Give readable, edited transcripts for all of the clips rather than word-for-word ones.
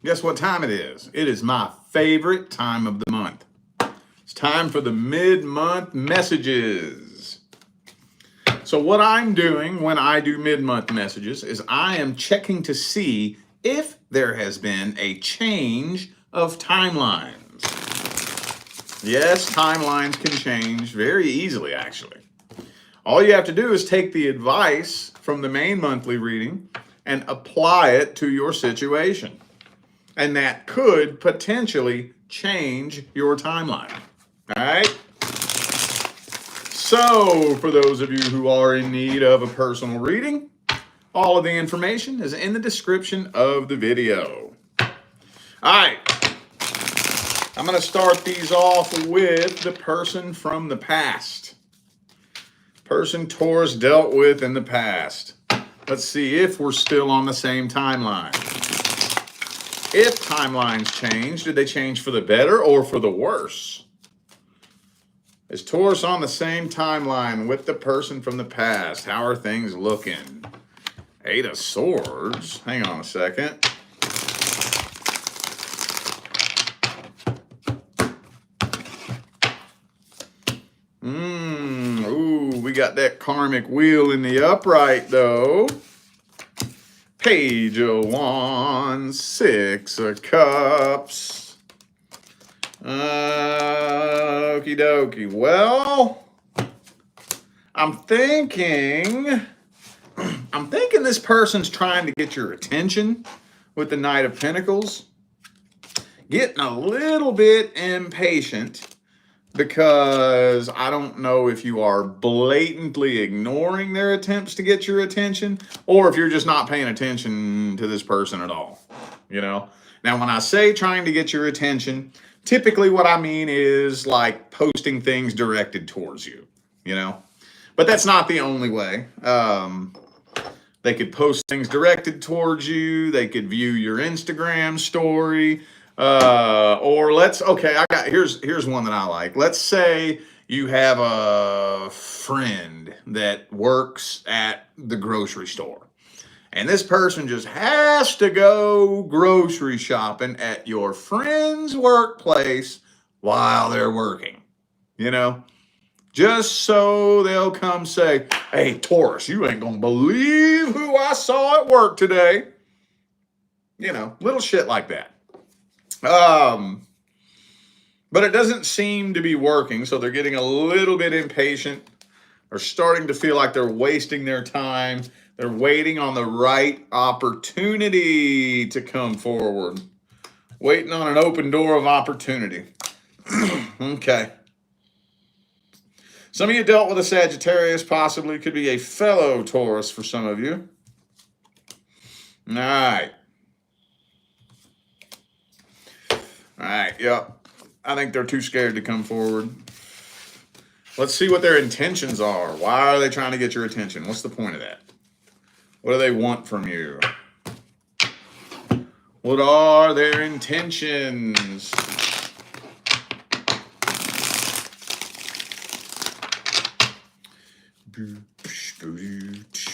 Guess what time it is? It is my favorite time of the month. It's time for the mid-month messages. So what I'm doing when I do mid-month messages is I am checking to see if there has been a change of timelines. Yes, timelines can change very easily, actually. All you have to do is take the advice from the main monthly reading and apply it to your situation. And that could potentially change your timeline. All right? So, for those of you who are in need of a personal reading, all of the information is in the description of the video. All right. I'm going to start these off with the person from the past. Person Taurus dealt with in the past. Let's see if we're still on the same timeline. If timelines change, did they change for the better or for the worse? Is Taurus on the same timeline with the person from the past? How are things looking? Eight of Swords. Hang on a second. Ooh, we got that karmic wheel in the upright, though. Page of Wands, Six of Cups. Okie dokie. Well, I'm thinking this person's trying to get your attention with the Knight of Pentacles. Getting a little bit impatient because I don't know if you are blatantly ignoring their attempts to get your attention or if you're just not paying attention to this person at all. You know? Now, when I say trying to get your attention, typically what I mean is like posting things directed towards you, you know? But that's not the only way. They could post things directed towards you. They could view your Instagram story. Or here's one that I like. Let's say you have a friend that works at the grocery store. And this person just has to go grocery shopping at your friend's workplace while they're working. You know? Just so they'll come say, hey, Taurus, you ain't gonna believe who I saw at work today. You know, little shit like that. But it doesn't seem to be working, so they're getting a little bit impatient. They're starting to feel like they're wasting their time. They're waiting on the right opportunity to come forward. Waiting on an open door of opportunity. Okay. Some of you dealt with a Sagittarius, possibly could be a fellow Taurus for some of you. All right. All right, yep. I think they're too scared to come forward. Let's see what their intentions are. Why are they trying to get your attention? What's the point of that? What do they want from you? What are their intentions?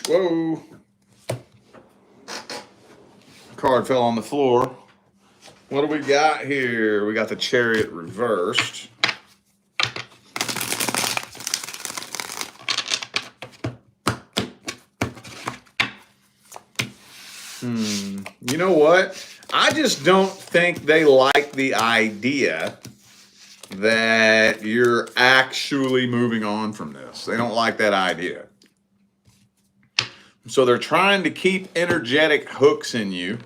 Whoa. Card fell on the floor. What do we got here? We got the Chariot reversed. You know what? I just don't think they like the idea that you're actually moving on from this. They don't like that idea. So they're trying to keep energetic hooks in you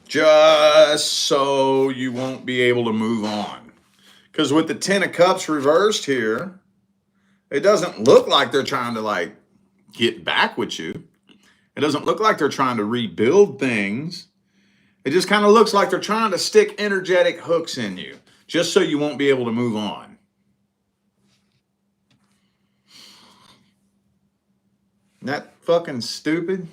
just so you won't be able to move on. Because with the Ten of Cups reversed here, it doesn't look like they're trying to like get back with you. It doesn't look like they're trying to rebuild things. It just kind of looks like they're trying to stick energetic hooks in you just so you won't be able to move on. Isn't that fucking stupid?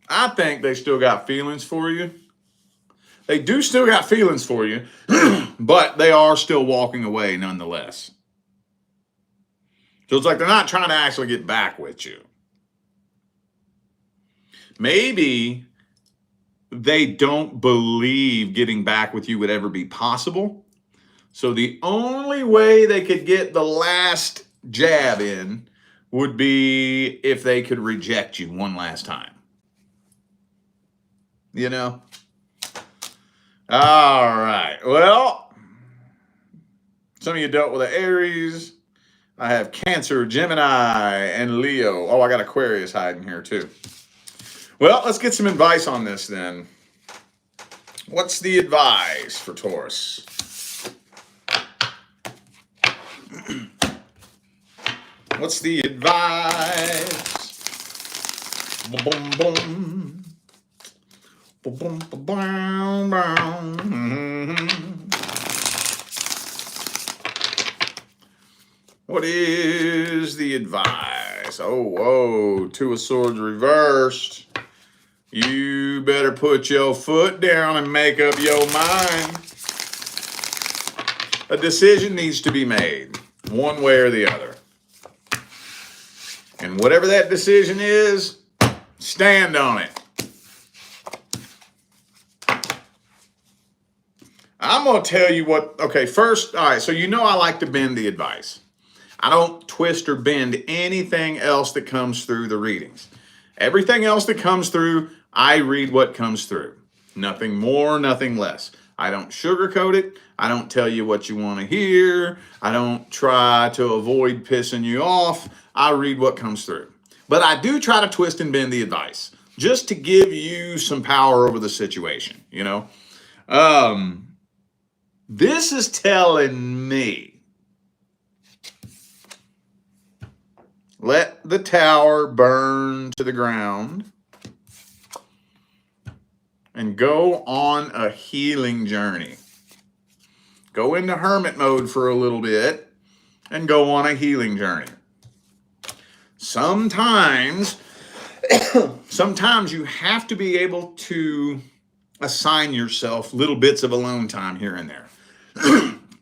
I think they still got feelings for you. They do still got feelings for you, but they are still walking away nonetheless. So it's like they're not trying to actually get back with you. Maybe they don't believe getting back with you would ever be possible. So the only way they could get the last jab in would be if they could reject you one last time. You know? All right. Well, some of you dealt with the Aries. I have Cancer, Gemini, and Leo. Oh, I got Aquarius hiding here too. Well, let's get some advice on this then. What's the advice for Taurus? What's the advice? Boom, boom, boom. Boom, boom, boom, boom, boom. What is the advice? Oh, whoa, Two of Swords reversed. You better put your foot down and make up your mind. A decision needs to be made, one way or the other. And whatever that decision is, stand on it. I'm going to tell you what, okay, first, all right, so you know I like to bend the advice. I don't twist or bend anything else that comes through the readings. Everything else that comes through, I read what comes through. Nothing more, nothing less. I don't sugarcoat it. I don't tell you what you want to hear. I don't try to avoid pissing you off. I read what comes through. But I do try to twist and bend the advice just to give you some power over the situation, you know? This is telling me, let the tower burn to the ground and go on a healing journey. Go into hermit mode for a little bit and go on a healing journey. Sometimes you have to be able to assign yourself little bits of alone time here and there.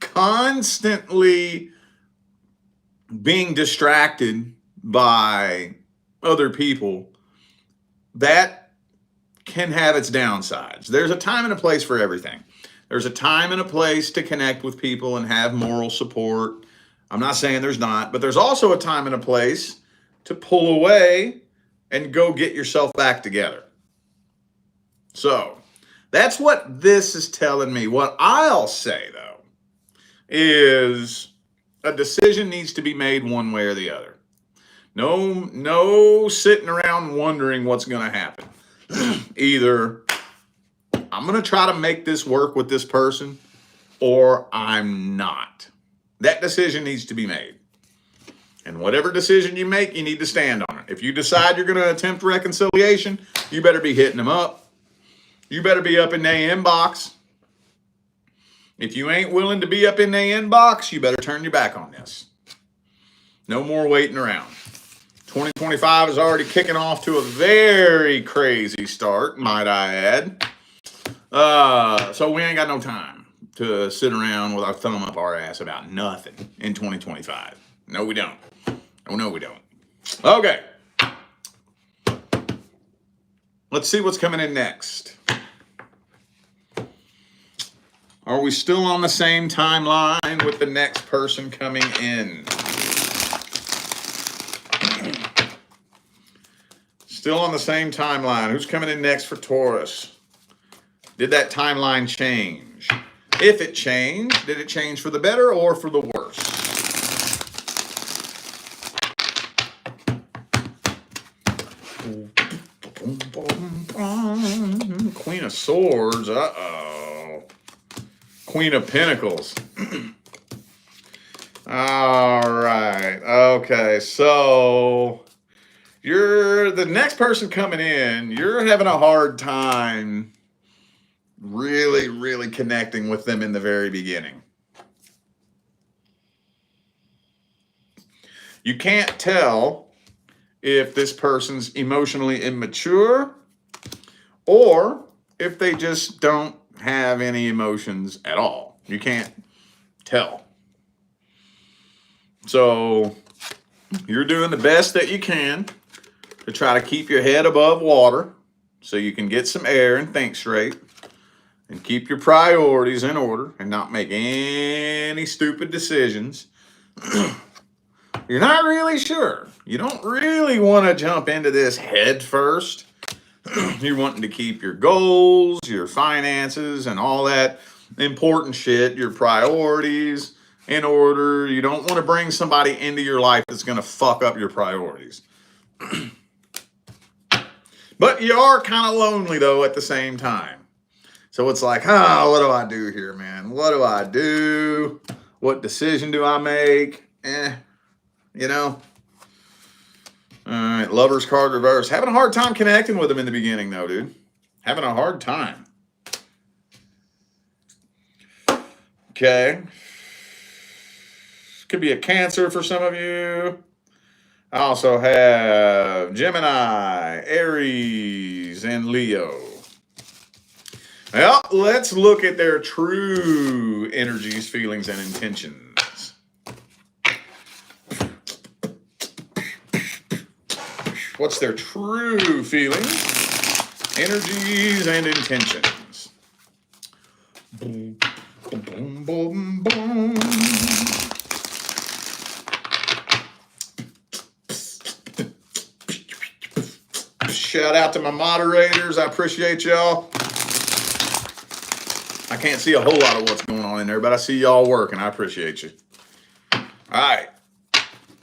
Constantly being distracted by other people, that can have its downsides. There's a time and a place for everything. There's a time and a place to connect with people and have moral support. I'm not saying there's not, but there's also a time and a place to pull away and go get yourself back together. So that's what this is telling me. What I'll say, though, is a decision needs to be made one way or the other. No sitting around wondering what's going to happen. Either I'm going to try to make this work with this person, or I'm not. That decision needs to be made. And whatever decision you make, you need to stand on it. If you decide you're going to attempt reconciliation, you better be hitting them up. You better be up in their inbox. If you ain't willing to be up in their inbox, you better turn your back on this. No more waiting around. 2025 is already kicking off to a very crazy start, might I add. So we ain't got no time to sit around with our thumb up our ass about nothing in 2025. No, we don't. Oh, no, we don't. Okay. Let's see what's coming in next. Are we still on the same timeline with the next person coming in? Still on the same timeline. Who's coming in next for Taurus? Did that timeline change? If it changed, did it change for the better or for the worse? Queen of Swords. Uh-oh. Queen of Pentacles. All right. Okay. So you're the next person coming in. You're having a hard time really connecting with them in the very beginning. You can't tell if this person's emotionally immature or if they just don't have any emotions at all. You can't tell. So you're doing the best that you can to try to keep your head above water so you can get some air and think straight and keep your priorities in order and not make any stupid decisions. You're not really sure. You don't really want to jump into this head first. You're wanting to keep your goals, your finances, and all that important shit, your priorities in order. You don't want to bring somebody into your life that's going to fuck up your priorities. But you are kind of lonely, though, at the same time. So it's like, what do I do here, man? What do I do? What decision do I make? You know? All right, Lover's card reverse. Having a hard time connecting with him in the beginning, though, dude. Having a hard time. Okay. Could be a Cancer for some of you. I also have Gemini, Aries, and Leo. Well, let's look at their true energies, feelings, and intentions. What's their true feelings, energies, and intentions? Boom, boom, boom, boom. Shout out to my moderators. I appreciate y'all. I can't see a whole lot of what's going on in there, but I see y'all working. I appreciate you. All right.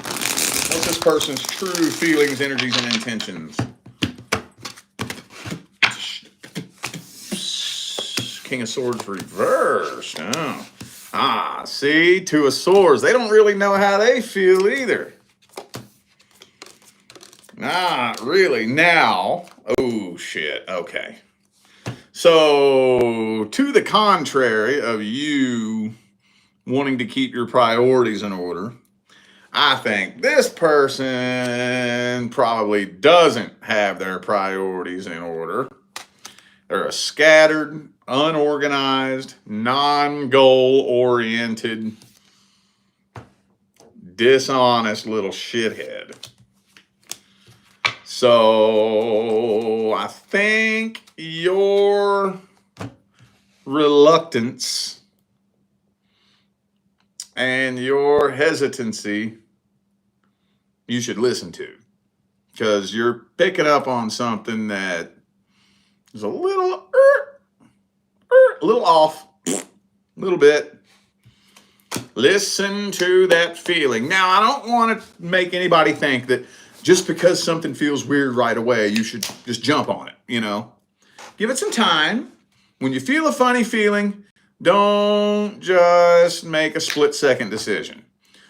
What's this person's true feelings, energies, and intentions? King of Swords reversed. Oh. See? Two of Swords. They don't really know how they feel either. Not really. Now, oh, shit. Okay. So, to the contrary of you wanting to keep your priorities in order, I think this person probably doesn't have their priorities in order. They're a scattered, unorganized, non-goal-oriented, dishonest little shithead. So I think your reluctance and your hesitancy you should listen to, because you're picking up on something that is a little off, a little bit. Listen to that feeling. Now, I don't want to make anybody think that just because something feels weird right away, you should just jump on it, you know? Give it some time. When you feel a funny feeling, don't just make a split-second decision.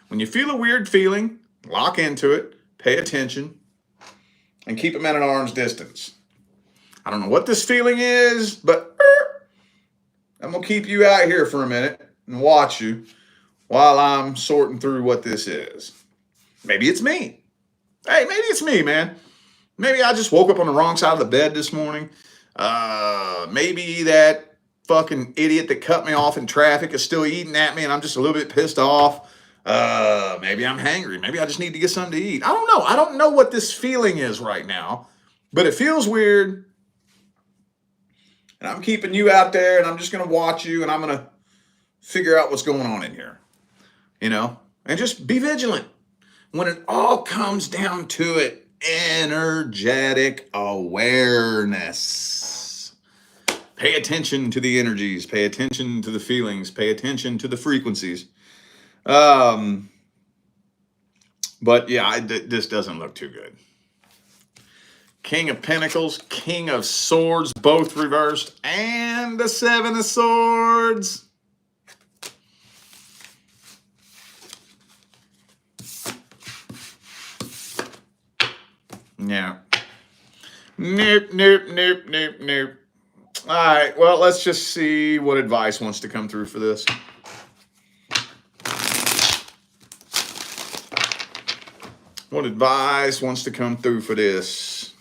When you feel a weird feeling, lock into it, pay attention, and keep them at an arm's distance. I don't know what this feeling is, but I'm going to keep you out here for a minute and watch you while I'm sorting through what this is. Maybe it's me. Hey, maybe it's me, man. Maybe I just woke up on the wrong side of the bed this morning. Maybe that fucking idiot that cut me off in traffic is still eating at me and I'm just a little bit pissed off. Maybe I'm hangry. Maybe I just need to get something to eat. I don't know. I don't know what this feeling is right now, but it feels weird. And I'm keeping you out there and I'm just going to watch you and I'm going to figure out what's going on in here, you know, and just be vigilant. When it all comes down to it, energetic awareness. Pay attention to the energies, pay attention to the feelings, pay attention to the frequencies. But yeah, this doesn't look too good. King of Pentacles, King of Swords, both reversed, and the Seven of Swords. Yeah. Nope. All right, well, let's just see what advice wants to come through for this. What advice wants to come through for this?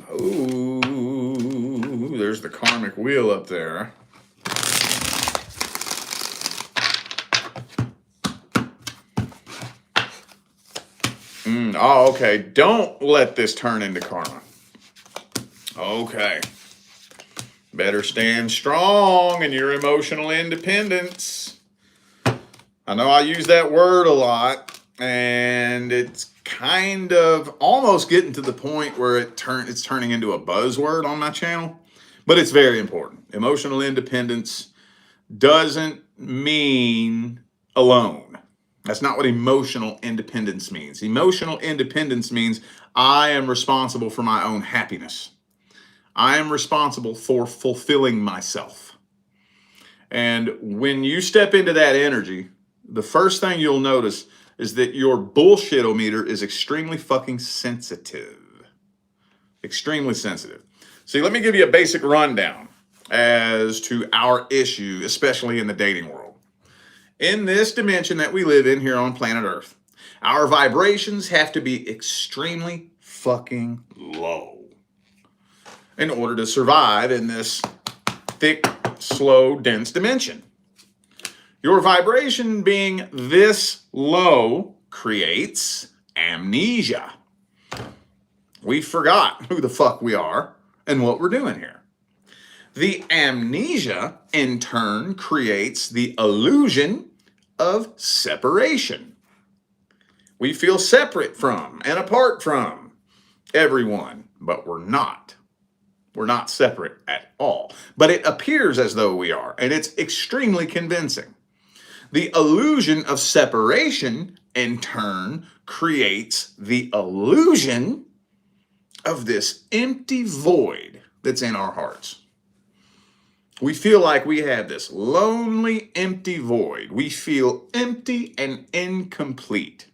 Oh, there's the karmic wheel up there. Oh, okay. Don't let this turn into karma. Okay. Better stand strong in your emotional independence. I know I use that word a lot, and it's kind of almost getting to the point where it's turning into a buzzword on my channel, but it's very important. Emotional independence doesn't mean alone. That's not what emotional independence means. Emotional independence means I am responsible for my own happiness. I am responsible for fulfilling myself. And when you step into that energy, the first thing you'll notice is that your bullshit-o-meter is extremely fucking sensitive. Extremely sensitive. See, let me give you a basic rundown as to our issue, especially in the dating world. In this dimension that we live in here on planet Earth, our vibrations have to be extremely fucking low in order to survive in this thick, slow, dense dimension. Your vibration being this low creates amnesia. We forgot who the fuck we are and what we're doing here. The amnesia, in turn, creates the illusion of separation. We feel separate from and apart from everyone, but we're not. We're not separate at all. But it appears as though we are, and it's extremely convincing. The illusion of separation, in turn, creates the illusion of this empty void that's in our hearts. We feel like we have this lonely, empty void. We feel empty and incomplete.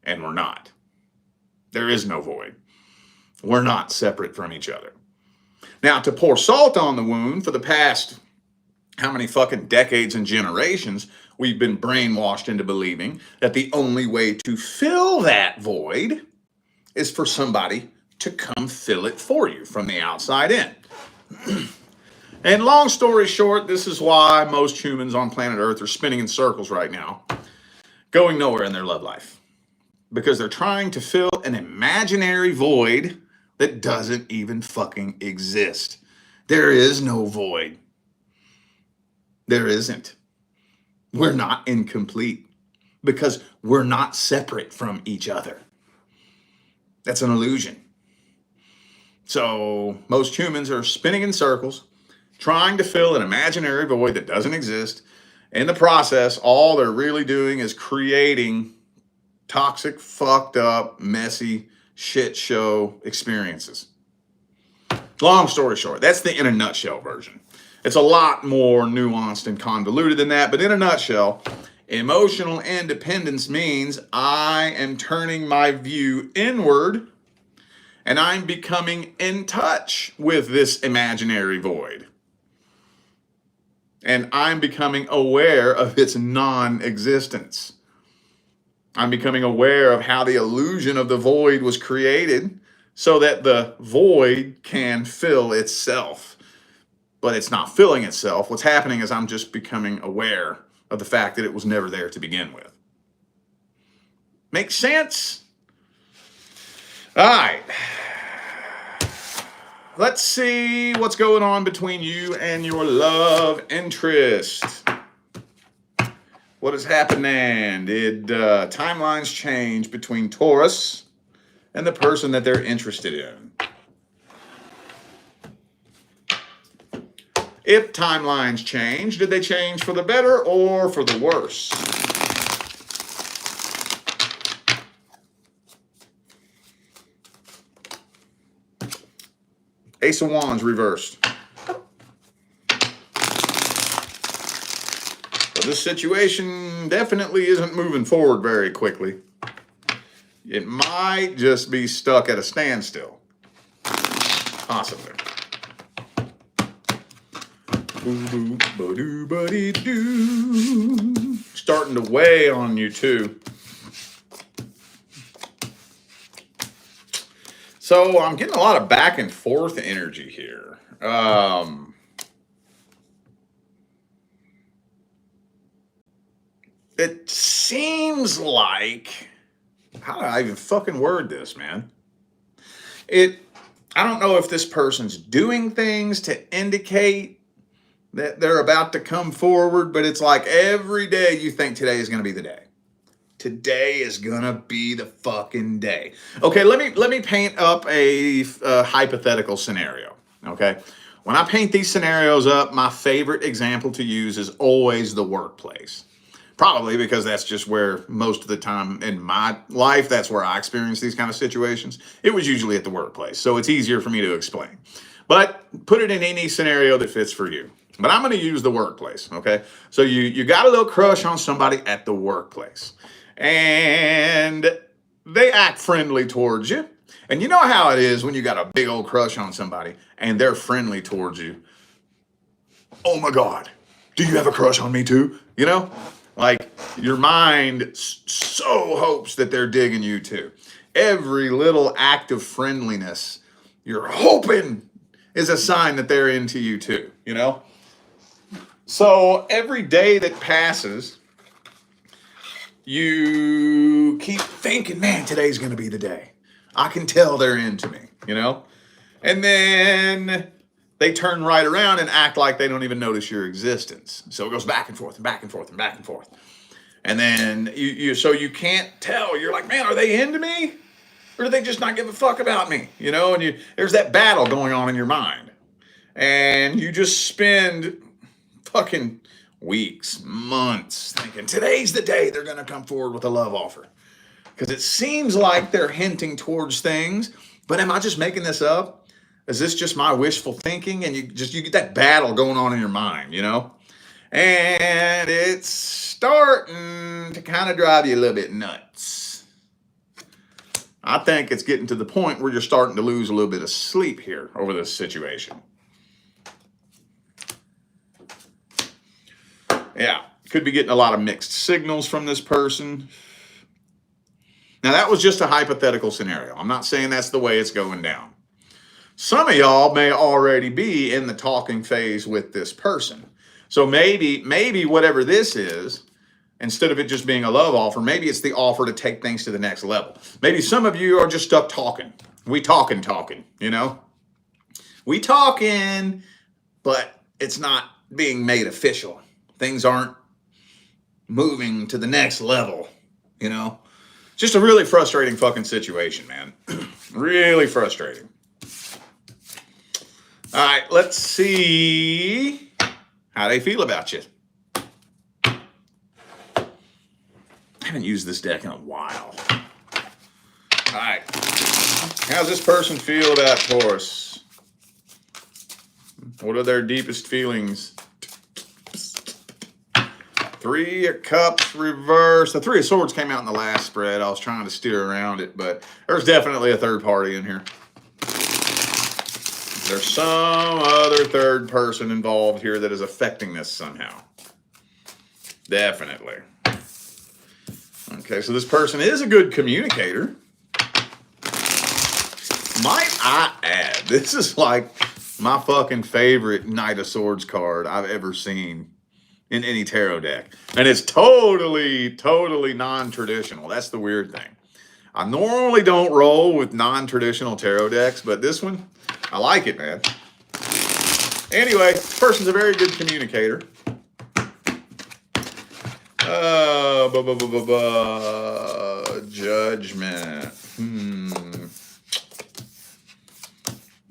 And we're not. There is no void. We're not separate from each other. Now, to pour salt on the wound, for the past how many fucking decades and generations, we've been brainwashed into believing that the only way to fill that void is for somebody to come fill it for you from the outside in. And long story short, this is why most humans on planet Earth are spinning in circles right now, going nowhere in their love life. Because they're trying to fill an imaginary void that doesn't even fucking exist. There is no void. There isn't. We're not incomplete because we're not separate from each other. That's an illusion. So most humans are spinning in circles, trying to fill an imaginary void that doesn't exist. In the process, all they're really doing is creating toxic, fucked up, messy, shit show experiences. Long story short, that's the in a nutshell version. It's a lot more nuanced and convoluted than that, but in a nutshell, emotional independence means I am turning my view inward and I'm becoming in touch with this imaginary void. And I'm becoming aware of its non-existence. I'm becoming aware of how the illusion of the void was created so that the void can fill itself. But it's not filling itself. What's happening is I'm just becoming aware of the fact that it was never there to begin with. Make sense? All right. Let's see what's going on between you and your love interest. What is happening? Did timelines change between Taurus and the person that they're interested in? If timelines change, did they change for the better or for the worse? Ace of Wands reversed. So this situation definitely isn't moving forward very quickly. It might just be stuck at a standstill. Possibly. Starting to weigh on you too. So I'm getting a lot of back and forth energy here. It seems like, how do I even fucking word this, man? It I don't know if this person's doing things to indicate that they're about to come forward, but it's like every day you think today is going to be the day. Today is gonna be the fucking day. Okay, let me paint up a hypothetical scenario. Okay, when I paint these scenarios up, my favorite example to use is always the workplace. Probably because that's just where most of the time in my life, that's where I experience these kind of situations. It was usually at the workplace, so it's easier for me to explain. But put it in any scenario that fits for you. But I'm going to use the workplace. Okay, so you got a little crush on somebody at the workplace, and they act friendly towards you. And you know how it is when you got a big old crush on somebody and they're friendly towards you. Oh my God, do you have a crush on me too? You know, like your mind so hopes that they're digging you too. Every little act of friendliness, you're hoping is a sign that they're into you too, you know? So every day that passes, you keep thinking, man, today's going to be the day. I can tell they're into me, you know? And then they turn right around and act like they don't even notice your existence. So it goes back and forth and back and forth and back and forth. And then so you can't tell. You're like, man, are they into me? Or do they just not give a fuck about me? You know, and there's that battle going on in your mind. And you just spend fucking weeks, months thinking today's the day they're going to come forward with a love offer. Because it seems like they're hinting towards things, but am I just making this up? Is this just my wishful thinking? And you get that battle going on in your mind, you know? And it's starting to kind of drive you a little bit nuts. I think it's getting to the point where you're starting to lose a little bit of sleep here over this situation. Yeah, could be getting a lot of mixed signals from this person. Now, that was just a hypothetical scenario. I'm not saying that's the way it's going down. Some of y'all may already be in the talking phase with this person. So maybe whatever this is, instead of it just being a love offer, maybe it's the offer to take things to the next level. Maybe some of you are just stuck talking. We talking, you know? We talking, but it's not being made official. Things aren't moving to the next level, you know? Just a really frustrating fucking situation, man. Really frustrating. All right, let's see how they feel about you. I haven't used this deck in a while. All right. How's this person feel about Taurus? What are their deepest feelings? Three of Cups reversed. The Three of Swords came out in the last spread. I was trying to steer around it, but there's definitely a third party in here. There's some other third person involved here that is affecting this somehow. Definitely. Okay, so this person is a good communicator. Might I add, this is like my fucking favorite Knight of Swords card I've ever seen in any tarot deck. And it's totally non-traditional. That's the weird thing. I normally don't roll with non-traditional tarot decks, but this one, I like it, man. Anyway, this person's a very good communicator. Judgment.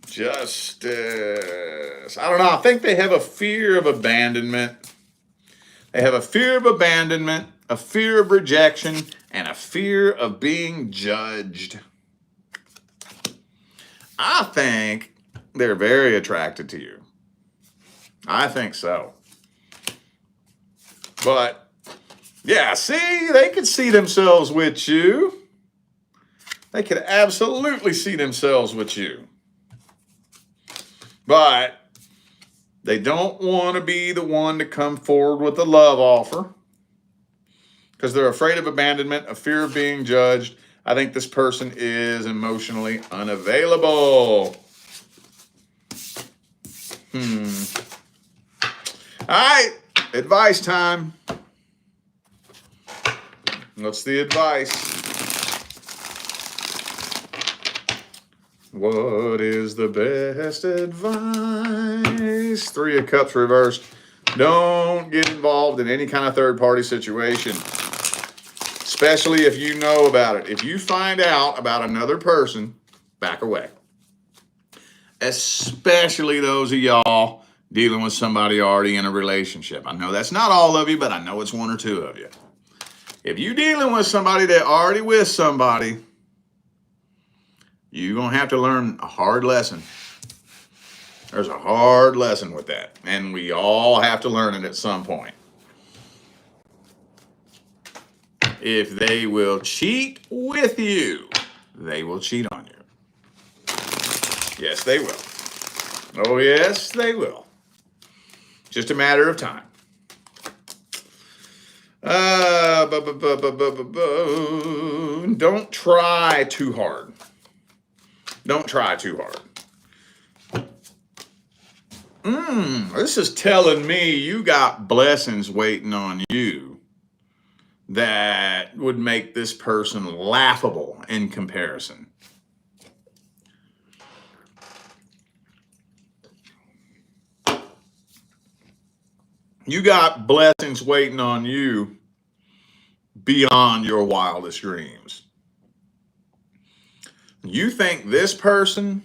Justice. I don't know. I think they have a fear of abandonment. They have a fear of abandonment, a fear of rejection, and a fear of being judged. I think they're very attracted to you. I think so. But, yeah, see, they could see themselves with you. They could absolutely see themselves with you. But they don't want to be the one to come forward with a love offer because they're afraid of abandonment, a fear of being judged. I think this person is emotionally unavailable. All right, advice time. What's the advice? What is the best advice? Three of Cups reversed. Don't get involved in any kind of third-party situation, especially if you know about it. If you find out about another person, back away. Especially those of y'all dealing with somebody already in a relationship. I know that's not all of you, but I know it's one or two of you. If you're dealing with somebody that already with somebody, you're going to have to learn a hard lesson. There's a hard lesson with that, and we all have to learn it at some point. If they will cheat with you, they will cheat on you. Yes, they will. Oh, yes, they will. Just a matter of time. Don't try too hard. Don't try too hard. This is telling me you got blessings waiting on you that would make this person laughable in comparison. You got blessings waiting on you beyond your wildest dreams. You think this person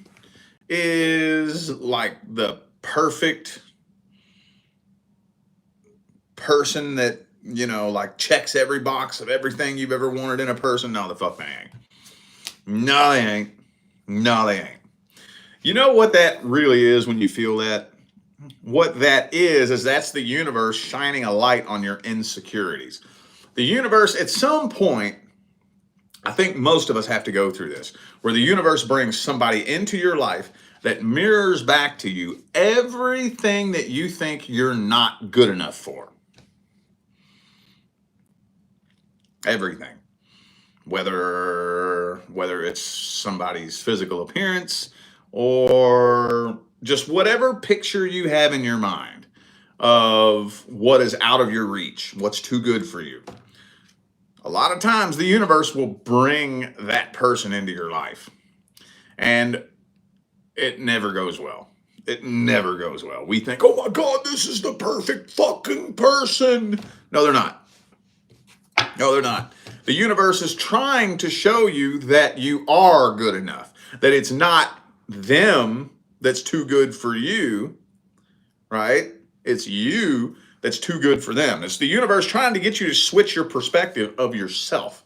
is like the perfect person that, you know, like checks every box of everything you've ever wanted in a person? No, the fuck they ain't. No, they ain't. No, they ain't. You know what that really is when you feel that? What that is that's the universe shining a light on your insecurities. The universe, at some point, I think most of us have to go through this, where the universe brings somebody into your life that mirrors back to you everything that you think you're not good enough for. Everything. Whether it's somebody's physical appearance or just whatever picture you have in your mind of what is out of your reach, what's too good for you. A lot of times the universe will bring that person into your life, and it never goes well. It never goes well. We think, oh my God, this is the perfect fucking person. No, they're not. No, they're not. The universe is trying to show you that you are good enough, that it's not them that's too good for you, right? It's you that's too good for them. It's the universe trying to get you to switch your perspective of yourself,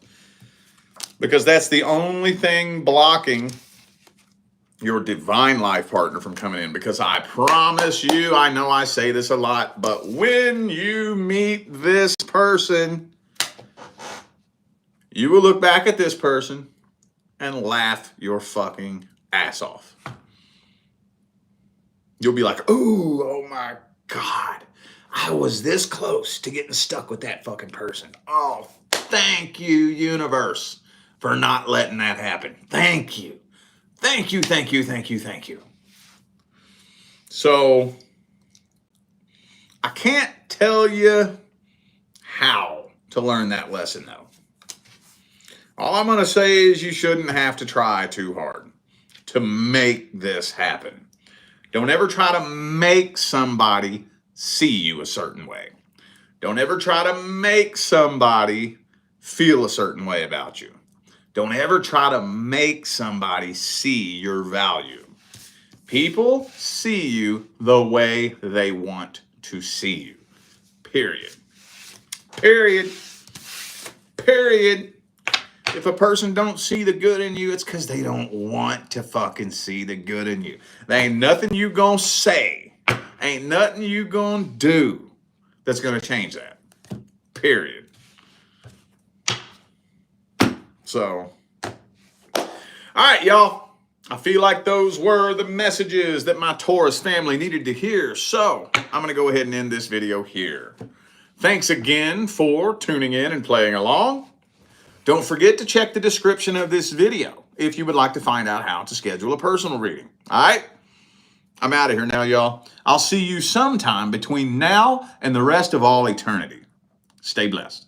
because that's the only thing blocking your divine life partner from coming in. Because I promise you, I know I say this a lot, but when you meet this person, you will look back at this person and laugh your fucking ass off. You'll be like, ooh, oh my God, I was this close to getting stuck with that fucking person. Oh, thank you, universe, for not letting that happen. Thank you. Thank you, thank you, thank you, thank you. So, I can't tell you how to learn that lesson, though. All I'm going to say is you shouldn't have to try too hard to make this happen. Don't ever try to make somebody see you a certain way. Don't ever try to make somebody feel a certain way about you. Don't ever try to make somebody see your value. People see you the way they want to see you. Period. Period. Period. If a person don't see the good in you, it's because they don't want to fucking see the good in you. There ain't nothing you gonna say, ain't nothing you gonna do that's gonna change that. Period. So, all right, y'all. I feel like those were the messages that my Taurus family needed to hear. So, I'm gonna go ahead and end this video here. Thanks again for tuning in and playing along. Don't forget to check the description of this video if you would like to find out how to schedule a personal reading. All right? I'm out of here now, y'all. I'll see you sometime between now and the rest of all eternity. Stay blessed.